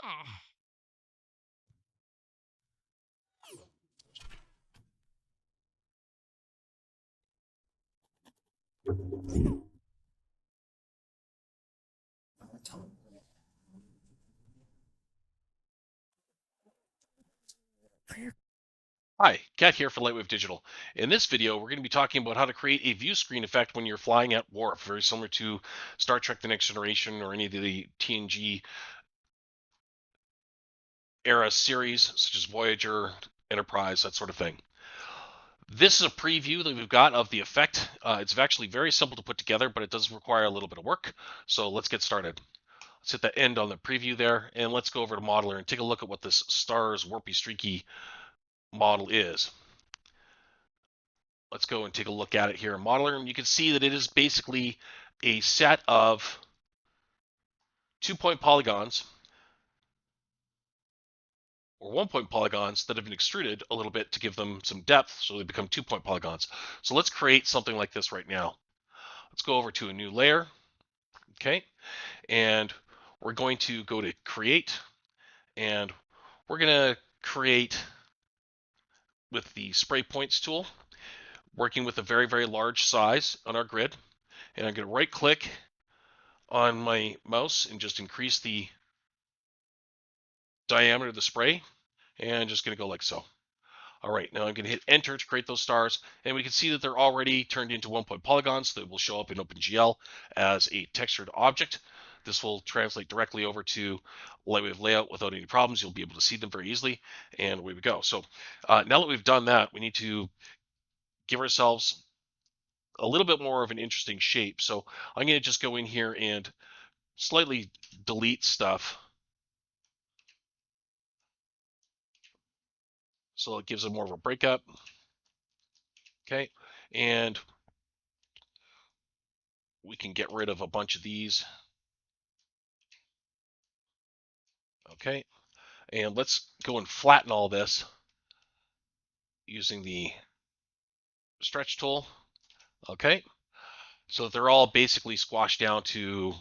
Hi, Kat here for Lightwave Digital. In this video, we're going to be talking about how to create a view screen effect when you're flying at warp, very similar to Star Trek The Next Generation or any of the TNG era series, such as Voyager, Enterprise, that sort of thing. This is a preview that we've got of the effect. It's actually very simple to put together, but it does require a little bit of work. So let's get started. Let's hit the end on the preview there, and let's go over to Modeler and take a look at what this Stars Warpy Streaky model is. Let's go and take a look at it here in Modeler, and you can see that it is basically a set of 2-point polygons or 1-point polygons that have been extruded a little bit to give them some depth, so they become 2-point polygons. So let's create something like this right now. Let's go over to a new layer, okay, and we're going to go to create, and we're going to create with the spray points tool, working with a very, very large size on our grid. And I'm going to right click on my mouse and just increase the diameter of the spray, and just going to go like so. All right, now I'm going to hit enter to create those stars, and we can see that they're already turned into 1-point polygons that will show up in OpenGL as a textured object. This will translate directly over to Lightwave layout without any problems. You'll be able to see them very easily, and away we go. So now that we've done that, we need to give ourselves a little bit more of an interesting shape. So I'm going to just go in here and slightly delete stuff, so it gives it more of a breakup. Okay, and we can get rid of a bunch of these. Okay, and let's go and flatten all this using the stretch tool. Okay, so they're all basically squashed down to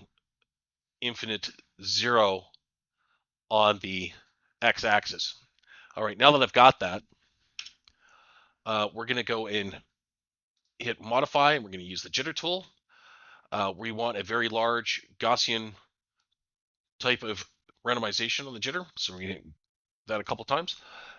infinite 0 on the x-axis. All right, now that I've got that, we're going to go and hit modify, and we're going to use the jitter tool. We want a very large Gaussian type of randomization on the jitter, so we're going to hit that a couple times.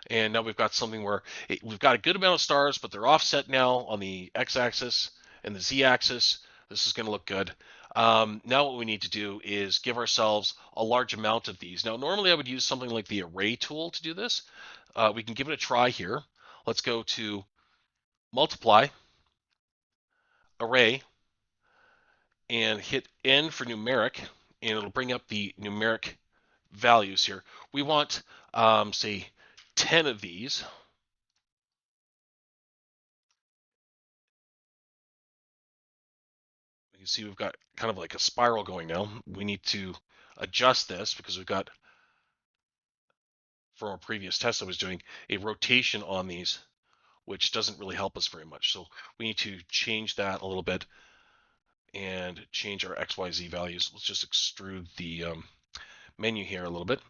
And now we've got something where we've got a good amount of stars, but they're offset now on the x-axis and the z-axis. This is going to look good. Now what we need to do is give ourselves a large amount of these. Now normally I would use something like the array tool to do this. We can give it a try here. Let's go to multiply, array, and hit N for numeric, and it'll bring up the numeric values here. We want, say, 10 of these. You can see we've got kind of like a spiral going now. We need to adjust this because we've got, from a previous test I was doing, a rotation on these, which doesn't really help us very much. So we need to change that a little bit and change our XYZ values. Let's just extrude the menu here a little bit.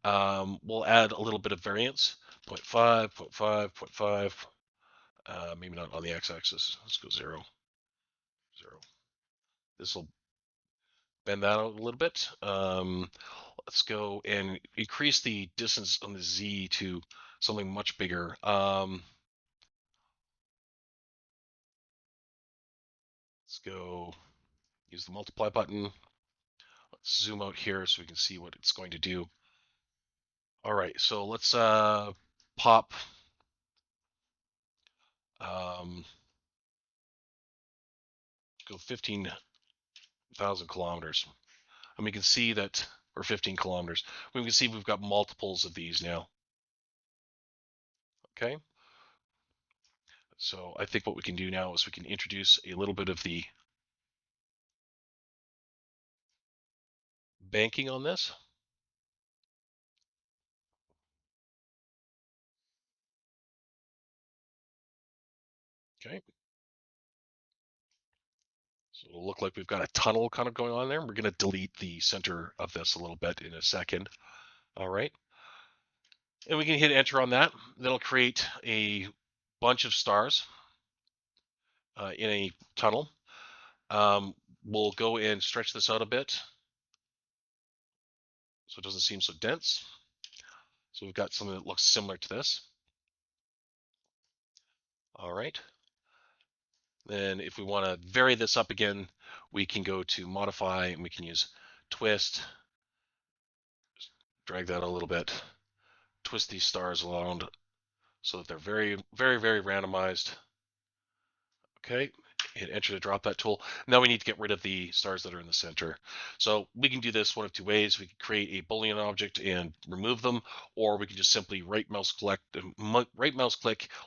We'll add a little bit of variance, 0.5, 0.5, 0.5, maybe not on the x-axis. Let's go 0, 0. This will bend that out a little bit. Let's go and increase the distance on the Z to something much bigger. Let's go use the multiply button. Let's zoom out here so we can see what it's going to do. All right, so let's pop go 15,000 kilometers. And we can see that, or 15 kilometers. We can see we've got multiples of these now. Okay. So I think what we can do now is we can introduce a little bit of the banking on this. Okay. So it'll look like we've got a tunnel kind of going on there. We're going to delete the center of this a little bit in a second. All right. And we can hit enter on that. That'll create a bunch of stars in a tunnel. We'll go and stretch this out a bit so it doesn't seem so dense. So we've got something that looks similar to this. All right. Then if we want to vary this up again, we can go to modify and we can use twist, drag that a little bit, twist these stars around so that they're very, very, very randomized. Okay, hit enter to drop that tool. Now we need to get rid of the stars that are in the center. So we can do this one of two ways. We can create a Boolean object and remove them, or we can just simply right mouse click,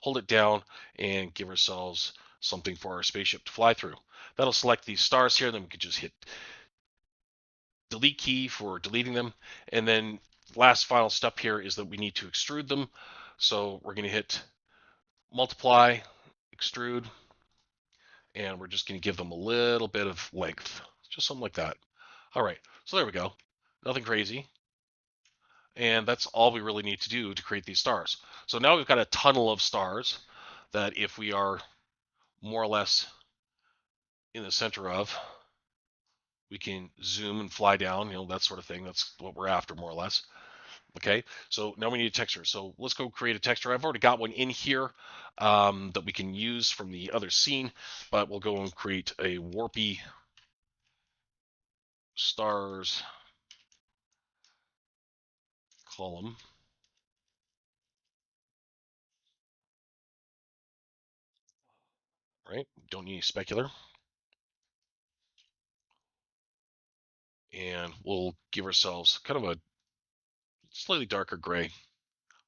hold it down, and give ourselves something for our spaceship to fly through. That'll select these stars here. Then we can just hit delete key for deleting them. And then last final step here is that we need to extrude them. So we're going to hit multiply, extrude, and we're just going to give them a little bit of length, just something like that. All right, so there we go. Nothing crazy. And that's all we really need to do to create these stars. So now we've got a tunnel of stars that if we are more or less in the center of, we can zoom and fly down, that sort of thing. That's what we're after, more or less. Okay, so now we need a texture. So let's go create a texture. I've already got one in here that we can use from the other scene, but we'll go and create a warpy stars column. Right, don't need specular. And we'll give ourselves kind of a slightly darker gray.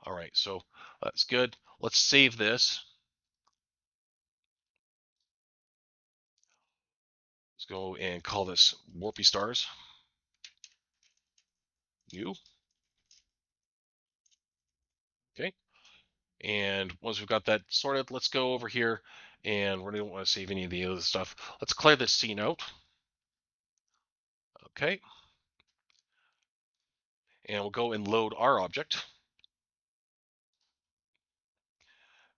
All right, so that's good. Let's save this. Let's go and call this Warpy Stars. New. Okay. And once we've got that sorted, let's go over here and we don't want to save any of the other stuff. Let's clear this scene out. Okay. And we'll go and load our object.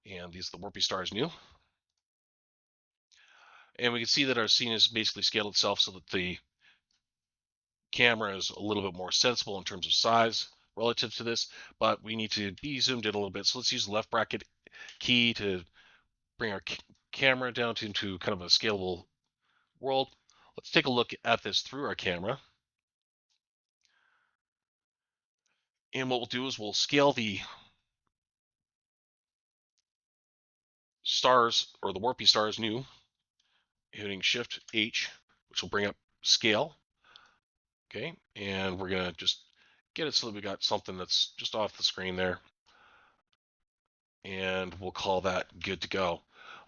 And these are the Warpy Stars new. And we can see that our scene has basically scaled itself so that the camera is a little bit more sensible in terms of size relative to this, but we need to be zoomed in a little bit. So let's use the left bracket key to bring our camera down into kind of a scalable world. Let's take a look at this through our camera. And what we'll do is we'll scale the stars, or the warpy stars new, hitting Shift H, which will bring up scale. Okay, and we're gonna just get it so that we got something that's just off the screen there. And we'll call that good to go.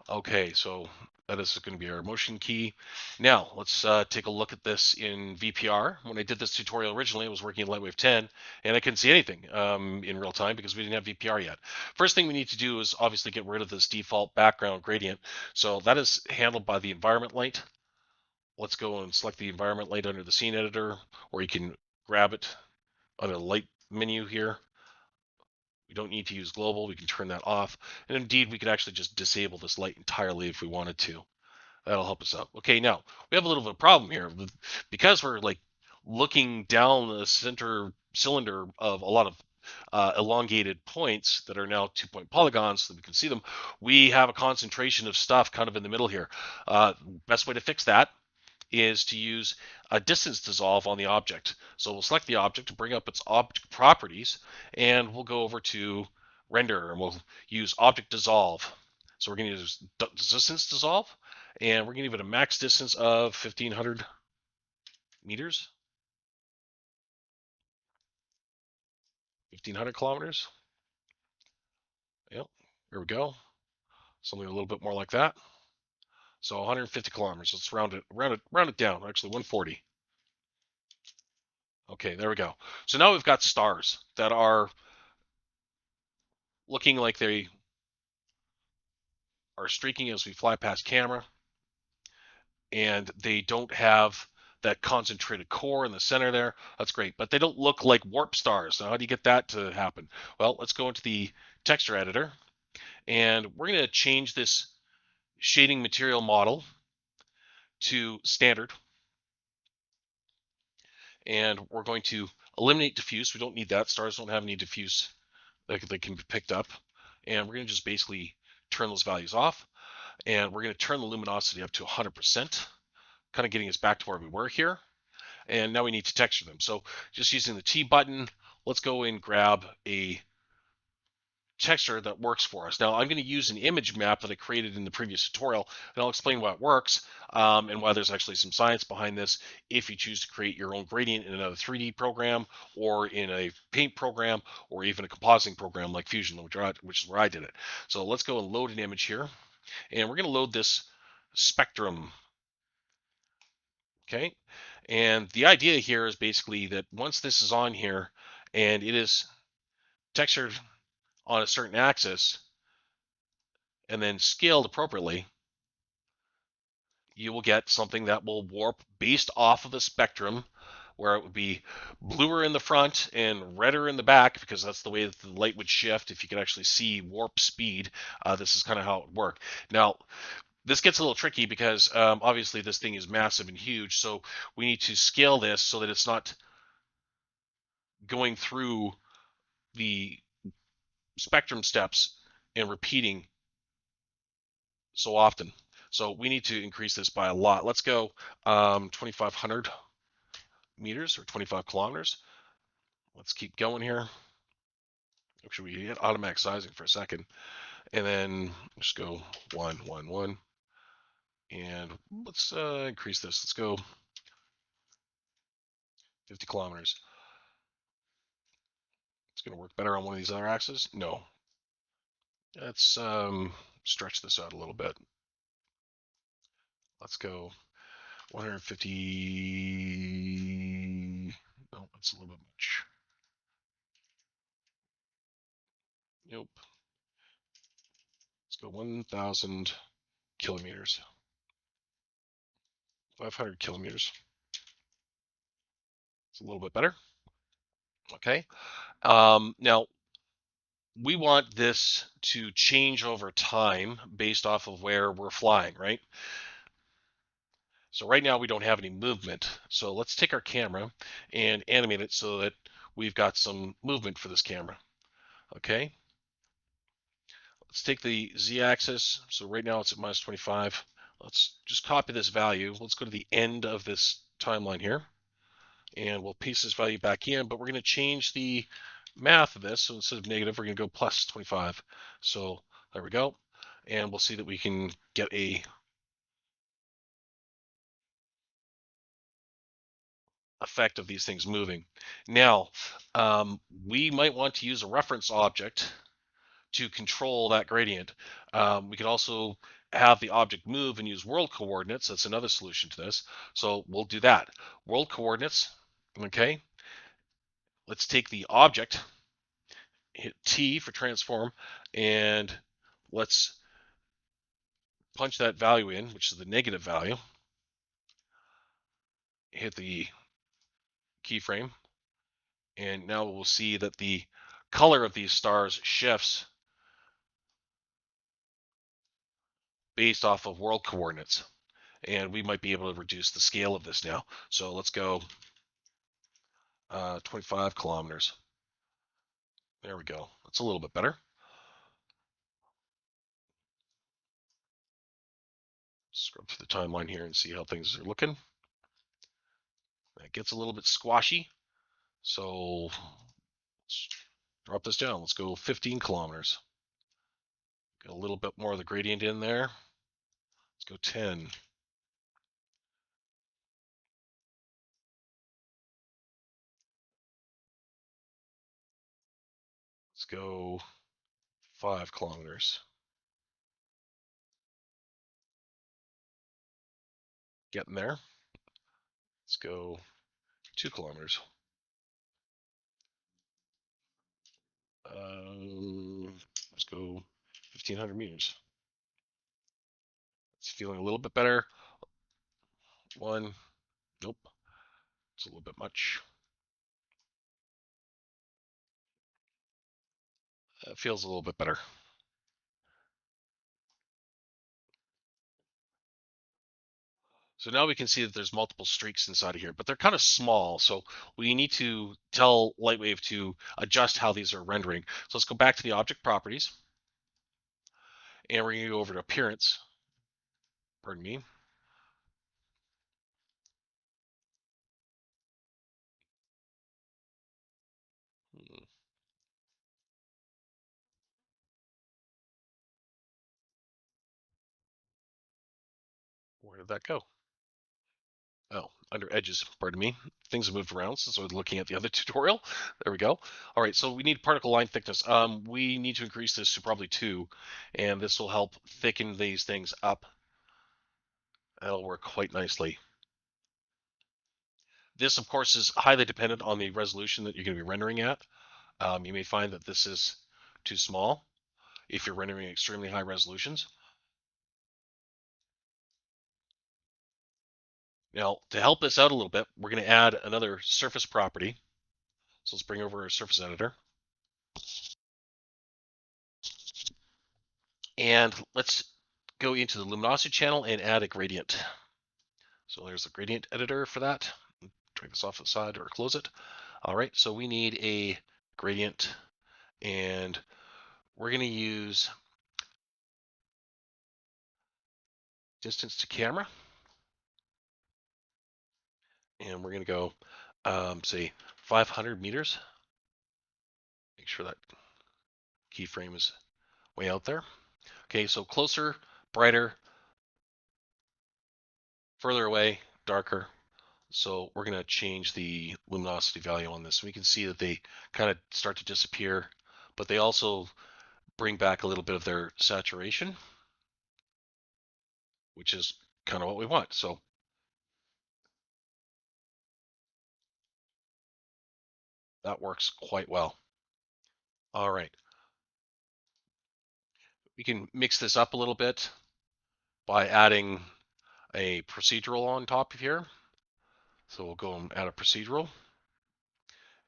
Okay, so that is going to be our motion key. Now, let's take a look at this in VPR. When I did this tutorial originally, I was working in Lightwave 10, and I couldn't see anything in real time because we didn't have VPR yet. First thing we need to do is obviously get rid of this default background gradient. So that is handled by the environment light. Let's go and select the environment light under the scene editor, or you can grab it under the light menu here. We don't need to use global. We can turn that off. And indeed, we could actually just disable this light entirely if we wanted to. That'll help us out. Okay, now we have a little bit of a problem here because we're like looking down the center cylinder of a lot of elongated points that are now 2-point polygons so that we can see them. We have a concentration of stuff kind of in the middle here. Best way to fix that is to use a distance dissolve on the object. So we'll select the object to bring up its object properties, and we'll go over to render and we'll use object dissolve. So we're going to use distance dissolve, and we're going to give it a max distance of 1500 meters, 1500 kilometers. Yep, here we go. Something a little bit more like that. So 150 kilometers. Let's round it down. Actually, 140. Okay, there we go. So now we've got stars that are looking like they are streaking as we fly past camera, and they don't have that concentrated core in the center there. That's great, but they don't look like warp stars. Now, how do you get that to happen? Well, let's go into the texture editor, and we're going to change this shading material model to standard, and we're going to eliminate diffuse. We don't need that. Stars don't have any diffuse that can be picked up, and we're going to just basically turn those values off, and we're going to turn the luminosity up to 100%, kind of getting us back to where we were here. And now we need to texture them. So just using the T button, let's go and grab a texture that works for us. Now I'm going to use an image map that I created in the previous tutorial, and I'll explain why it works and why there's actually some science behind this if you choose to create your own gradient in another 3D program or in a paint program or even a compositing program like Fusion, which is where I did it. So let's go and load an image here, and we're going to load this spectrum. Okay, and the idea here is basically that once this is on here and it is textured on a certain axis and then scaled appropriately, you will get something that will warp based off of the spectrum, where it would be bluer in the front and redder in the back, because that's the way that the light would shift. If you could actually see warp speed, this is kind of how it would work. Now, this gets a little tricky because obviously this thing is massive and huge, so we need to scale this so that it's not going through the spectrum steps and repeating so often. So we need to increase this by a lot. Let's go 2,500 meters or 25 kilometers. Let's keep going here. Should we hit automatic sizing for a second? And then just go 1, 1, 1. And let's increase this. Let's go 50 kilometers. It's going to work better on one of these other axes. No. Let's stretch this out a little bit. Let's go 150. No, that's a little bit much. Nope. Let's go 1,000 kilometers. 500 kilometers. It's a little bit better. Okay. Now, we want this to change over time based off of where we're flying, right? So right now we don't have any movement. So let's take our camera and animate it so that we've got some movement for this camera. Okay. Let's take the z-axis. So right now it's at minus 25. Let's just copy this value. Let's go to the end of this timeline here, and we'll paste this value back in, but we're going to change the math of this. So instead of negative, we're going to go plus 25. So there we go. And we'll see that we can get a effect of these things moving. Now, we might want to use a reference object to control that gradient. We could also have the object move and use world coordinates. That's another solution to this. So we'll do that. World coordinates, okay? Let's take the object, hit T for transform, and let's punch that value in, which is the negative value. Hit the keyframe, and now we'll see that the color of these stars shifts based off of world coordinates. And we might be able to reduce the scale of this now. So let's go 25 kilometers. There we go. That's a little bit better. Scrub through the timeline here and see how things are looking. That gets a little bit squashy. So let's drop this down. Let's go 15 kilometers. Get a little bit more of the gradient in there. Let's go 10. Let's go 5 kilometers. Getting there. Let's go 2 kilometers. Let's go 1,500 meters. It's feeling a little bit better. 1, Nope, it's a little bit much. It feels a little bit better. So now we can see that there's multiple streaks inside of here, but they're kind of small. So we need to tell Lightwave to adjust how these are rendering. So let's go back to the object properties, and we're going to go over to appearance. Pardon me. Where did that go? Oh, under edges, pardon me. Things have moved around since I was looking at the other tutorial. There we go. All right, so we need particle line thickness. We need to increase this to probably 2, and this will help thicken these things up. That'll work quite nicely. This, of course, is highly dependent on the resolution that you're going to be rendering at. You may find that this is too small if you're rendering extremely high resolutions. Now, to help this out a little bit, we're going to add another surface property. So let's bring over our surface editor. And let's go into the luminosity channel and add a gradient. So there's the gradient editor for that. Drag this off to the side or close it. All right, so we need a gradient, and we're going to use distance to camera. And we're going to go, say, 500 meters. Make sure that keyframe is way out there. Okay, so closer, brighter, further away, darker. So we're going to change the luminosity value on this. We can see that they kind of start to disappear, but they also bring back a little bit of their saturation, which is kind of what we want. So that works quite well. All right. We can mix this up a little bit by adding a procedural on top of here. So we'll go and add a procedural,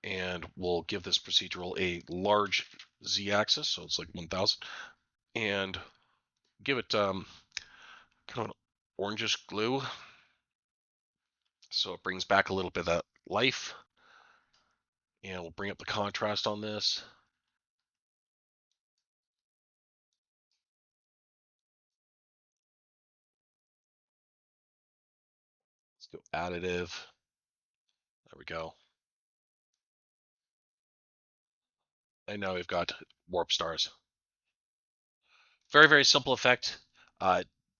and we'll give this procedural a large z-axis, so it's like 1000, and give it kind of an orangish glue, so it brings back a little bit of that life. And we'll bring up the contrast on this. Let's go additive. There we go. And now we've got warp stars. Very, very simple effect.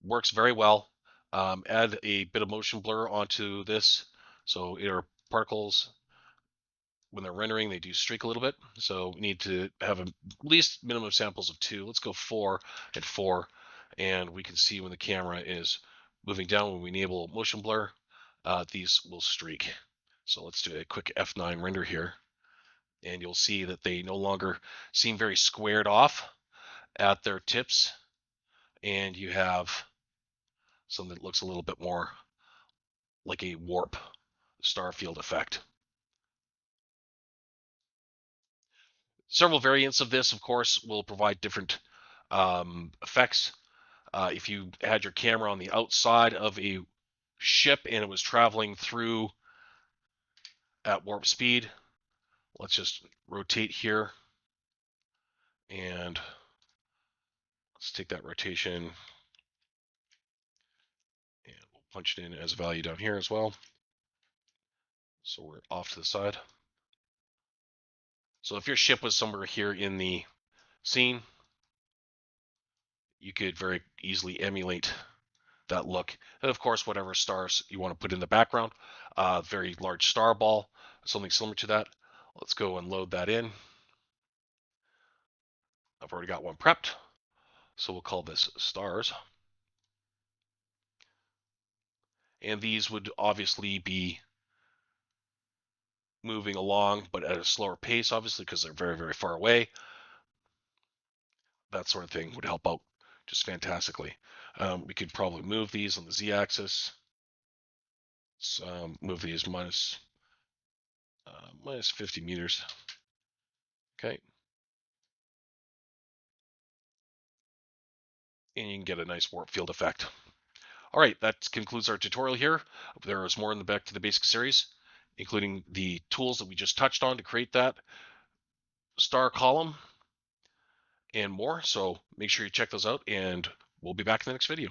Works very well. Add a bit of motion blur onto this. So our particles, when they're rendering, they do streak a little bit. So we need to have at least minimum samples of 2. Let's go 4 and 4. And we can see when the camera is moving down, when we enable motion blur, these will streak. So let's do a quick F9 render here. And you'll see that they no longer seem very squared off at their tips. And you have something that looks a little bit more like a warp star field effect. Several variants of this, of course, will provide different effects. If you had your camera on the outside of a ship and it was traveling through at warp speed, let's just rotate here, and let's take that rotation and we'll punch it in as a value down here as well. So we're off to the side. So if your ship was somewhere here in the scene, you could very easily emulate that look. And of course, whatever stars you want to put in the background, very large star ball, something similar to that. Let's go and load that in. I've already got one prepped, so we'll call this stars. And these would obviously be moving along, but at a slower pace, obviously, because they're very, very far away. That sort of thing would help out just fantastically. We could probably move these on the z-axis Let's move these minus 50 meters. Okay. And you can get a nice warp field effect. All right, that concludes our tutorial here. There is more in the Back to the Basics series, including the tools that we just touched on to create that star column and more. So make sure you check those out, and we'll be back in the next video.